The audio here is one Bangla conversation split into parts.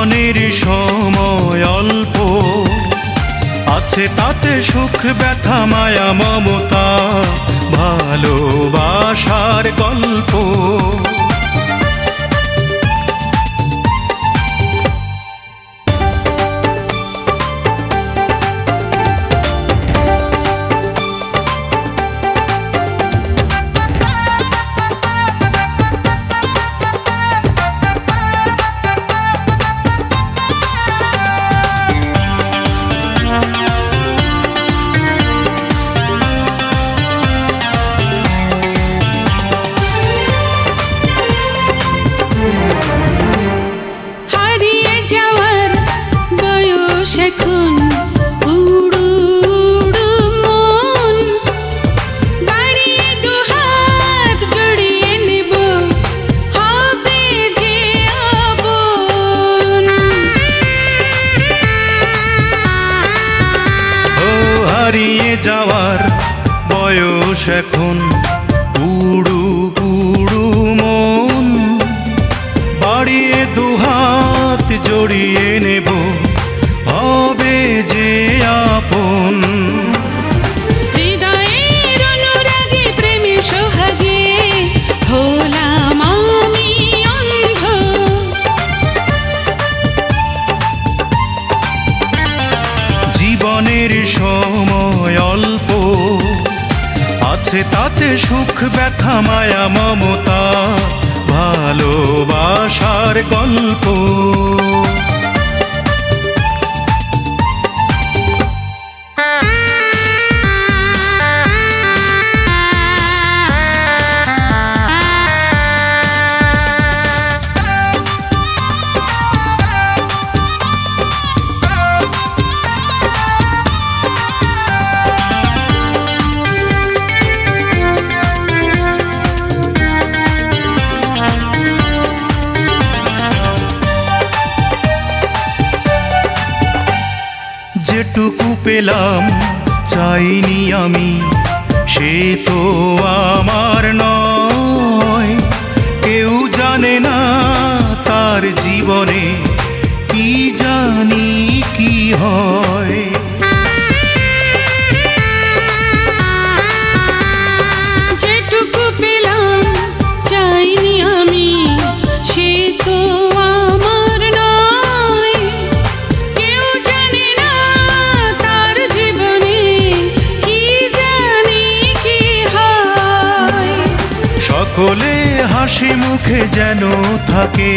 জীবনের সময় অল্প, আছে তাতে সুখ ব্যথা মায়া মমতা ভালোবাসার গল্প। হারিয়ে যাওয়ার বয়স এখন, পুড়ু পুড়ু মন, বাড়িয়ে দুহাত জড়িয়ে নেব, হবে যে আপন। হৃদয়ের অনুরাগে প্রেমে সোহাগে হলাম আমি অন্ধ, জীবনের সময় অল্প, আছে তাতে সুখ ব্যথা মায়া মমতা ভালোবাসার গল্প। যেটুকু পেলাম চাইনি আমি, সে তো আমার নয়। কেউ জানে না তার জীবনে কি জানি কি হয়। যেটুকু পেলাম চাইনি আমি, সে তো আমার নয়। কেউ জানে না তার জীবনে কি জানি কি হয়। সকলে হাসি মুখে যেন থাকে,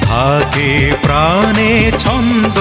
থাকে প্রাণে ছন্দ।